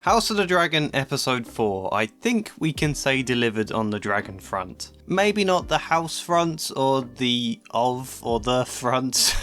House of the Dragon Episode 4, I think we can say delivered on the dragon front. Maybe not the house front, or the front.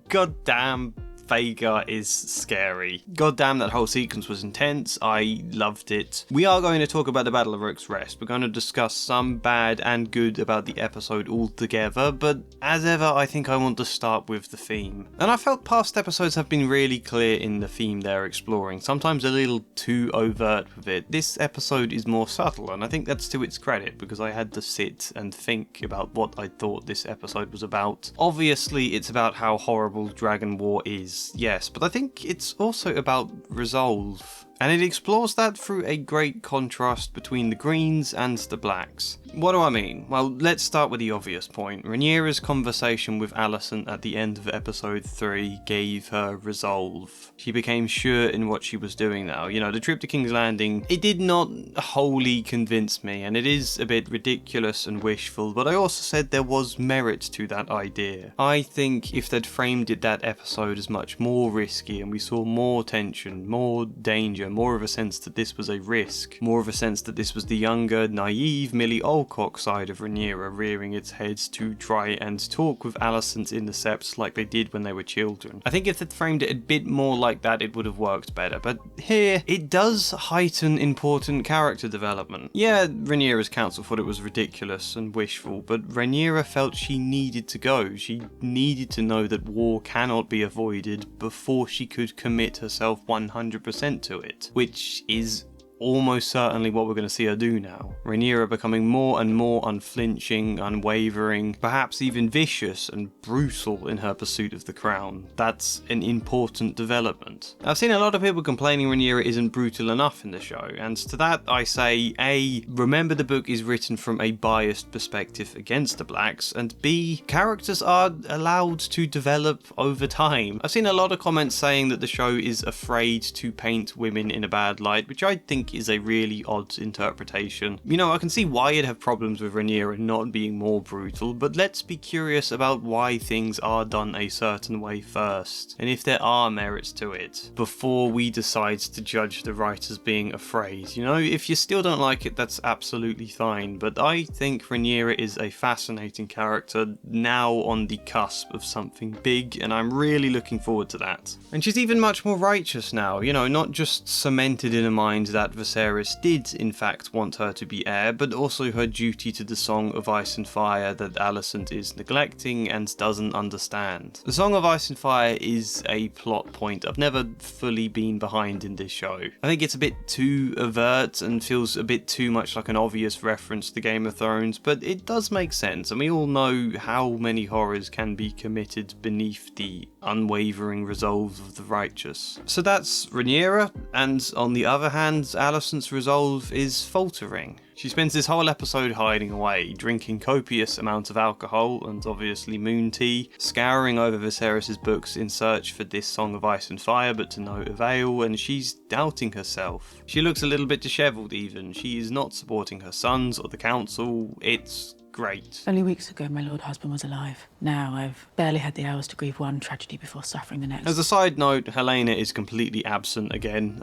Goddamn, Vhagar is scary. Goddamn, that whole sequence was intense. I loved it. We are going to talk about the Battle of Rook's Rest. We're going to discuss some bad and good about the episode altogether, but as ever, I think I want to start with the theme. And I felt past episodes have been really clear in the theme they're exploring, sometimes a little too overt with it. This episode is more subtle, and I think that's to its credit, because I had to sit and think about what I thought this episode was about. Obviously, it's about how horrible Dragon War is. Yes, but I think it's also about resolve. And it explores that through a great contrast between the greens and the blacks. What do I mean? Well, let's start with the obvious point. Rhaenyra's conversation with Allison at the end of episode 3 gave her resolve. She became sure in what she was doing now. You know, the trip to King's Landing, it did not wholly convince me, and it is a bit ridiculous and wishful, but I also said there was merit to that idea. I think if they'd framed it that episode as much more risky, and we saw more tension, more danger, more of a sense that this was a risk, more of a sense that this was the younger, naive Millie Alcock side of Rhaenyra rearing its head to try and talk with Alicent's intercepts like they did when they were children. I think if they'd framed it a bit more like that, it would have worked better, but here, it does heighten important character development. Yeah, Rhaenyra's council thought it was ridiculous and wishful, but Rhaenyra felt she needed to go. She needed to know that war cannot be avoided before she could commit herself 100% to it. Which is almost certainly what we're going to see her do now. Rhaenyra becoming more and more unflinching, unwavering, perhaps even vicious and brutal in her pursuit of the crown. That's an important development. I've seen a lot of people complaining Rhaenyra isn't brutal enough in the show, and to that I say, A, remember the book is written from a biased perspective against the blacks, and B, characters are allowed to develop over time. I've seen a lot of comments saying that the show is afraid to paint women in a bad light, which I think is a really odd interpretation. You know, I can see why you'd have problems with Rhaenyra not being more brutal, but let's be curious about why things are done a certain way first, and if there are merits to it, before we decide to judge the writers being afraid. You know, if you still don't like it, that's absolutely fine, but I think Rhaenyra is a fascinating character, now on the cusp of something big, and I'm really looking forward to that. And she's even much more righteous now, you know, not just cemented in a mind that Viserys did in fact want her to be heir, but also her duty to the Song of Ice and Fire that Alicent is neglecting and doesn't understand. The Song of Ice and Fire is a plot point I've never fully been behind in this show. I think it's a bit too overt and feels a bit too much like an obvious reference to Game of Thrones, but it does make sense, and we all know how many horrors can be committed beneath the unwavering resolve of the righteous. So that's Rhaenyra, and on the other hand, Alicent's resolve is faltering. She spends this whole episode hiding away, drinking copious amounts of alcohol and obviously moon tea, scouring over Viserys' books in search for this Song of Ice and Fire, but to no avail, and she's doubting herself. She looks a little bit dishevelled even. She is not supporting her sons or the council. It's great. Only weeks ago my lord husband was alive. Now I've barely had the hours to grieve one tragedy before suffering the next. As a side note, Helena is completely absent again.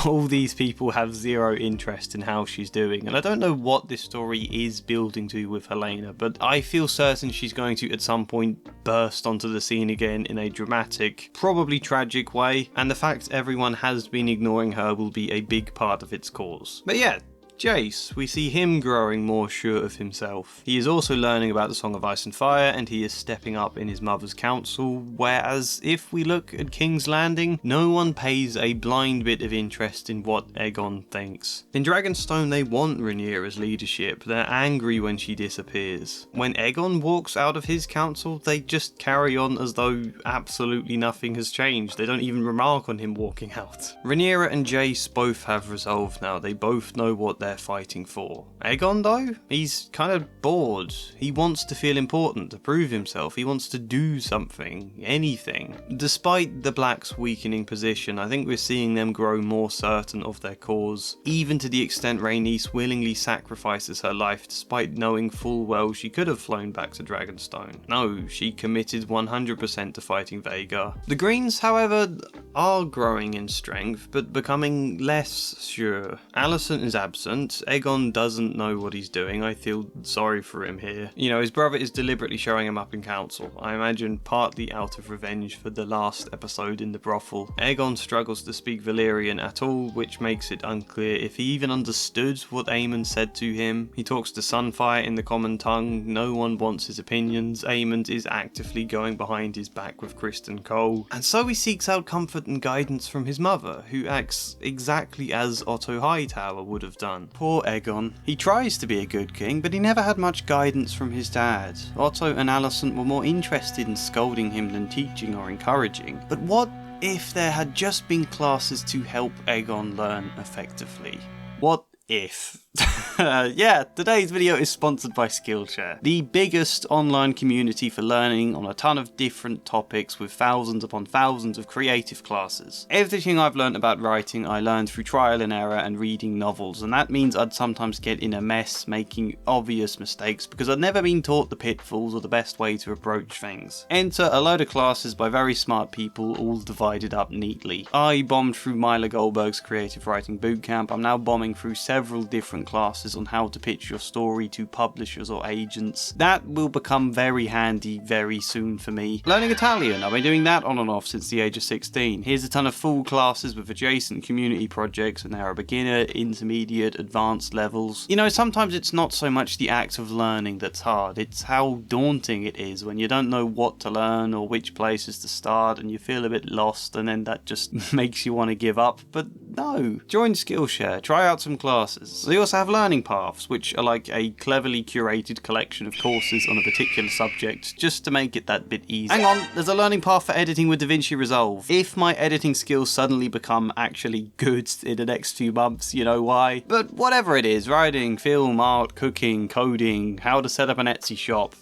All these people have zero interest in how she's doing, and I don't know what this story is building to with Helena, but I feel certain she's going to at some point burst onto the scene again in a dramatic, probably tragic way, and the fact everyone has been ignoring her will be a big part of its cause. But yeah, Jace, we see him growing more sure of himself. He is also learning about the Song of Ice and Fire, and he is stepping up in his mother's council, whereas if we look at King's Landing, no one pays a blind bit of interest in what Aegon thinks. In Dragonstone they want Rhaenyra's leadership, they're angry when she disappears. When Aegon walks out of his council, they just carry on as though absolutely nothing has changed. They don't even remark on him walking out. Rhaenyra and Jace both have resolve now, they both know what they're they're fighting for. Aegon, though, he's kind of bored. He wants to feel important, to prove himself. He wants to do something, anything. Despite the Blacks' weakening position, I think we're seeing them grow more certain of their cause, even to the extent Rhaenys willingly sacrifices her life despite knowing full well she could have flown back to Dragonstone. No, she committed 100% to fighting Vhagar. The Greens, however, are growing in strength, but becoming less sure. Alicent is absent. Aegon doesn't know what he's doing. I feel sorry for him here. You know, his brother is deliberately showing him up in council. I imagine partly out of revenge for the last episode in the brothel. Aegon struggles to speak Valyrian at all, which makes it unclear if he even understood what Aemond said to him. He talks to Sunfire in the common tongue. No one wants his opinions. Aemond is actively going behind his back with Criston Cole. And so he seeks out comfort and guidance from his mother, who acts exactly as Otto Hightower would have done. Poor Aegon. He tries to be a good king, but he never had much guidance from his dad. Otto and Alicent were more interested in scolding him than teaching or encouraging. But what if there had just been classes to help Aegon learn effectively? What if? Yeah, today's video is sponsored by Skillshare, the biggest online community for learning on a ton of different topics with thousands upon thousands of creative classes. Everything I've learned about writing I learned through trial and error and reading novels, and that means I'd sometimes get in a mess making obvious mistakes because I'd never been taught the pitfalls or the best way to approach things. Enter a load of classes by very smart people, all divided up neatly. I bombed through Myla Goldberg's creative writing bootcamp. I'm now bombing through several different classes on how to pitch your story to publishers or agents. That will become very handy very soon for me. Learning Italian, I've been doing that on and off since the age of 16. Here's a ton of full classes with adjacent community projects, and there are beginner, intermediate, advanced levels. You know, sometimes it's not so much the act of learning that's hard, it's how daunting it is when you don't know what to learn or which places to start and you feel a bit lost, and then that just makes you want to give up. But no, join Skillshare, try out some classes. They also have learning paths, which are like a cleverly curated collection of courses on a particular subject, just to make it that bit easier. Hang on, there's a learning path for editing with DaVinci Resolve. If my editing skills suddenly become actually good in the next few months, you know why. But whatever it is, writing, film, art, cooking, coding, how to set up an Etsy shop,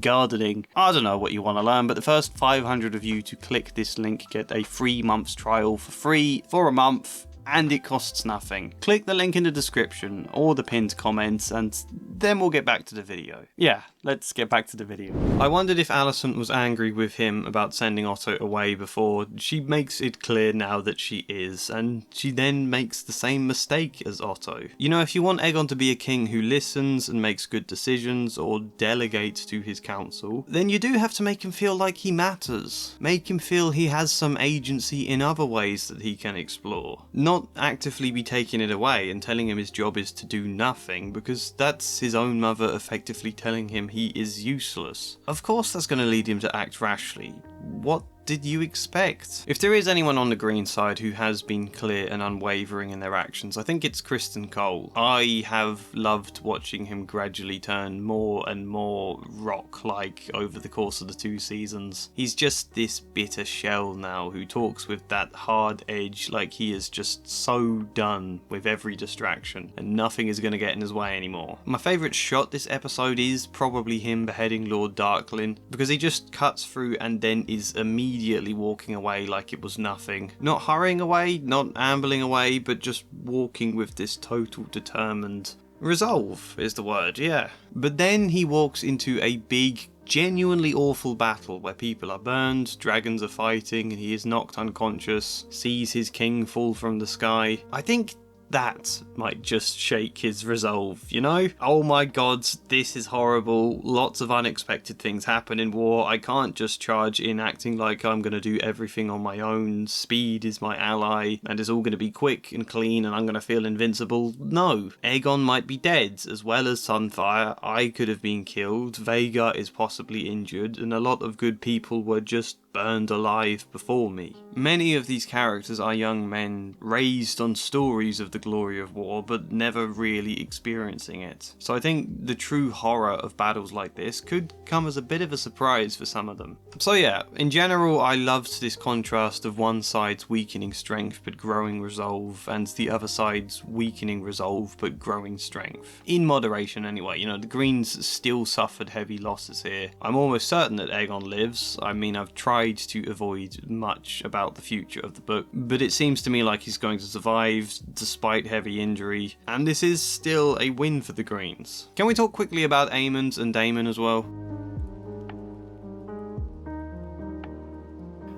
gardening, I don't know what you want to learn, but the first 500 of you to click this link get a free month's trial for free for a month, and it costs nothing. Click the link in the description or the pinned comments, and then we'll get back to the video. Yeah, let's get back to the video. I wondered if Alicent was angry with him about sending Otto away before. She makes it clear now that she is, and she then makes the same mistake as Otto. You know, if you want Aegon to be a king who listens and makes good decisions or delegates to his council, then you do have to make him feel like he matters. Make him feel he has some agency in other ways that he can explore. Not actively be taking it away and telling him his job is to do nothing, because that's his own mother effectively telling him he is useless. Of course that's going to lead him to act rashly. What did you expect? If there is anyone on the green side who has been clear and unwavering in their actions, I think it's Criston Cole. I have loved watching him gradually turn more and more rock-like over the course of the 2 seasons. He's just this bitter shell now who talks with that hard edge like he is just so done with every distraction and nothing is going to get in his way anymore. My favourite shot this episode is probably him beheading Lord Darklyn, because he just cuts through and then is immediately walking away like it was nothing. Not hurrying away, not ambling away, but just walking with this total determined resolve is the word, yeah. But then he walks into a big, genuinely awful battle where people are burned, dragons are fighting, and he is knocked unconscious, sees his king fall from the sky. I think that might just shake his resolve, you know? Oh my god, this is horrible. Lots of unexpected things happen in war. I can't just charge in acting like I'm going to do everything on my own. Speed is my ally, and it's all going to be quick and clean, and I'm going to feel invincible. No. Aegon might be dead, as well as Sunfire. I could have been killed. Vhagar is possibly injured, and a lot of good people were just burned alive before me. Many of these characters are young men raised on stories of the glory of war, but never really experiencing it. So I think the true horror of battles like this could come as a bit of a surprise for some of them. So yeah, in general, I loved this contrast of one side's weakening strength but growing resolve, and the other side's weakening resolve but growing strength. In moderation anyway, you know, the Greens still suffered heavy losses here. I'm almost certain that Aegon lives. I mean, I've tried to avoid much about the future of the book, but it seems to me like he's going to survive despite heavy injury, and this is still a win for the Greens. Can we talk quickly about Aemond and Daemon as well?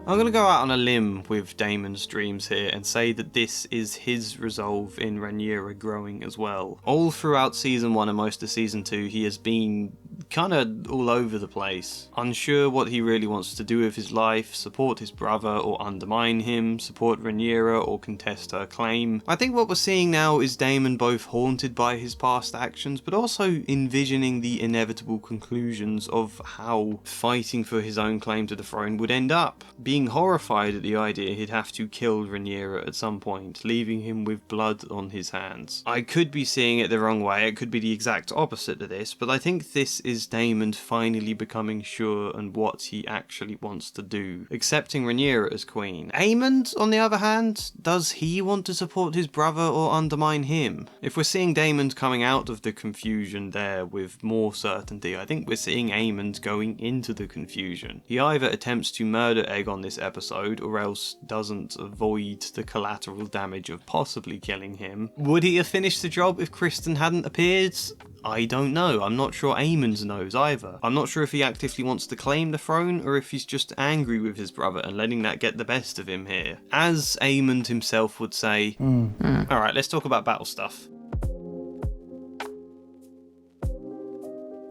I'm going to go out on a limb with Daemon's dreams here and say that this is his resolve in Rhaenyra growing as well. All throughout season 1 and most of season 2 he has been kind of all over the place, unsure what he really wants to do with his life, support his brother or undermine him, support Rhaenyra or contest her claim. I think what we're seeing now is Daemon both haunted by his past actions but also envisioning the inevitable conclusions of how fighting for his own claim to the throne would end up, being horrified at the idea he'd have to kill Rhaenyra at some point, leaving him with blood on his hands. I could be seeing it the wrong way, it could be the exact opposite of this, but I think this is Daemon finally becoming sure on what he actually wants to do, accepting Rhaenyra as queen. Aemond, on the other hand, does he want to support his brother or undermine him? If we're seeing Daemon coming out of the confusion there with more certainty, I think we're seeing Aemond going into the confusion. He either attempts to murder Aegon this episode, or else doesn't avoid the collateral damage of possibly killing him. Would he have finished the job if Kristen hadn't appeared? I don't know. I'm not sure Aemond knows either. I'm not sure if he actively wants to claim the throne or if he's just angry with his brother and letting that get the best of him here. As Aemond himself would say, Alright, let's talk about battle stuff.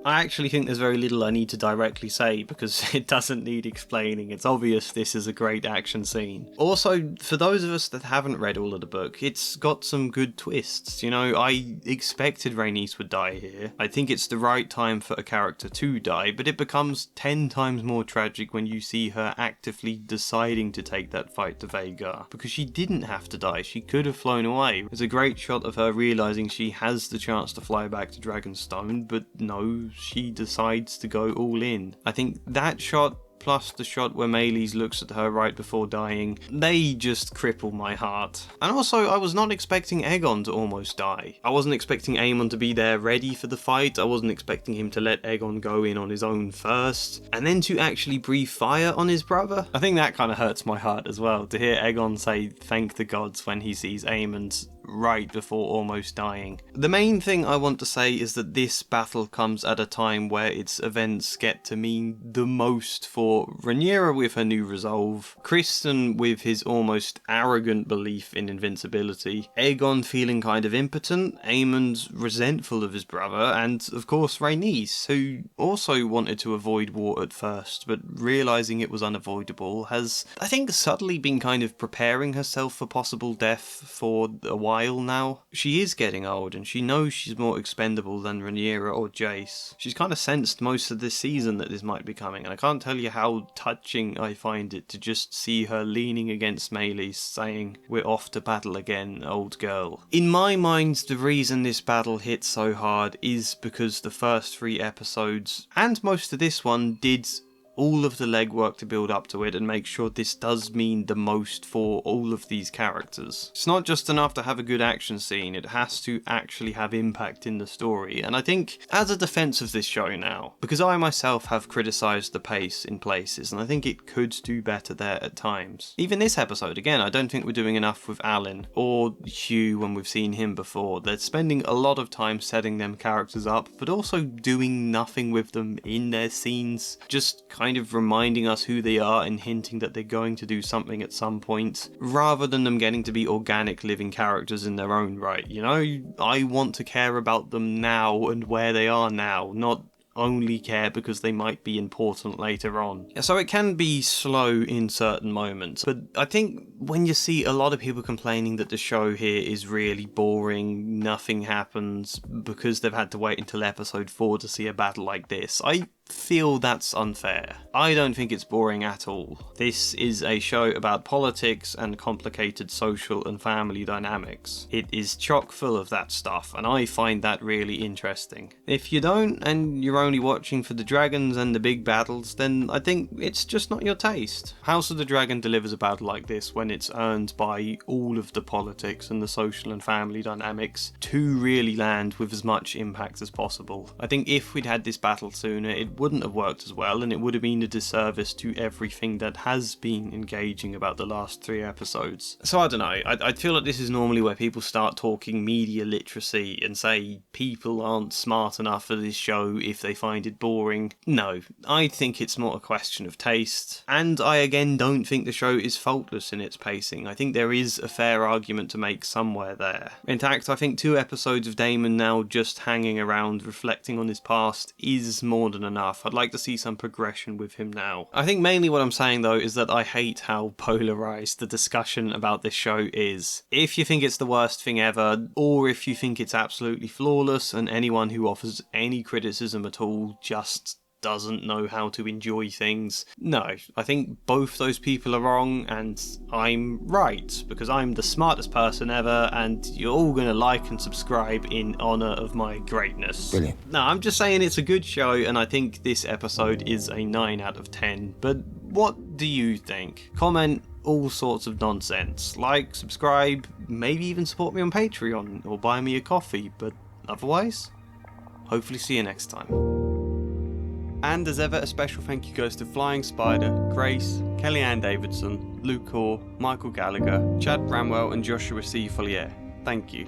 I actually think there's very little I need to directly say because it doesn't need explaining. It's obvious this is a great action scene. Also, for those of us that haven't read all of the book, it's got some good twists. You know, I expected Rhaenys would die here. I think it's the right time for a character to die, but it becomes 10 times more tragic when you see her actively deciding to take that fight to Vhagar. Because she didn't have to die, she could have flown away. There's a great shot of her realising she has the chance to fly back to Dragonstone, but no, she decides to go all in. I think that shot, plus the shot where Meleys looks at her right before dying, they just cripple my heart. And also, I was not expecting Aegon to almost die. I wasn't expecting Aemon to be there ready for the fight, I wasn't expecting him to let Aegon go in on his own first, and then to actually breathe fire on his brother. I think that kind of hurts my heart as well, to hear Aegon say thank the gods when he sees Aemond right before almost dying. The main thing I want to say is that this battle comes at a time where its events get to mean the most for Rhaenyra with her new resolve, Kristen with his almost arrogant belief in invincibility, Aegon feeling kind of impotent, Aemond resentful of his brother, and of course Rhaenys, who also wanted to avoid war at first, but realising it was unavoidable, has, I think, subtly been kind of preparing herself for possible death for a while now. She is getting old and she knows she's more expendable than Rhaenyra or Jace. She's kind of sensed most of this season that this might be coming, and I can't tell you how touching I find it to just see her leaning against Meleys saying, "We're off to battle again, old girl." In my mind, the reason this battle hit so hard is because the first 3 episodes, and most of this one, did all of the legwork to build up to it and make sure this does mean the most for all of these characters. It's not just enough to have a good action scene, it has to actually have impact in the story. And I think, as a defense of this show now, because I myself have criticised the pace in places, and I think it could do better there at times. Even this episode, again, I don't think we're doing enough with Alan or Hugh when we've seen him before. They're spending a lot of time setting them characters up, but also doing nothing with them in their scenes, just kind of reminding us who they are and hinting that they're going to do something at some point, rather than them getting to be organic living characters in their own right. You know, I want to care about them now and where they are now, not only care because they might be important later on. So it can be slow in certain moments, but I think when you see a lot of people complaining that the show here is really boring, nothing happens because they've had to wait until episode 4 to see a battle like this, I feel that's unfair. I don't think it's boring at all. This is a show about politics and complicated social and family dynamics. It is chock full of that stuff, and I find that really interesting. If you don't, and you're only watching for the dragons and the big battles, then I think it's just not your taste. House of the Dragon delivers a battle like this when it's earned by all of the politics and the social and family dynamics to really land with as much impact as possible. I think if we'd had this battle sooner, it wouldn't have worked as well, and it would have been a disservice to everything that has been engaging about the last 3 episodes. So I don't know, I feel like this is normally where people start talking media literacy and say people aren't smart enough for this show if they find it boring. No, I think it's more a question of taste, and I again don't think the show is faultless in its pacing. I think there is a fair argument to make somewhere there. In fact, I think 2 episodes of Daemon now just hanging around reflecting on his past is more than enough. I'd like to see some progression with him now. I think mainly what I'm saying though is that I hate how polarised the discussion about this show is. If you think it's the worst thing ever, or if you think it's absolutely flawless and anyone who offers any criticism at all just doesn't know how to enjoy things. No, I think both those people are wrong and I'm right, because I'm the smartest person ever and you're all going to like and subscribe in honour of my greatness. Brilliant. No, I'm just saying it's a good show and I think this episode is a 9 out of 10, but what do you think? Comment all sorts of nonsense. Like, subscribe, maybe even support me on Patreon or buy me a coffee, but otherwise, hopefully see you next time. And as ever, a special thank you goes to Flying Spider, Grace, Kellyanne Davidson, Luke Orr, Michael Gallagher, Chad Bramwell and Joshua C. Follier. Thank you.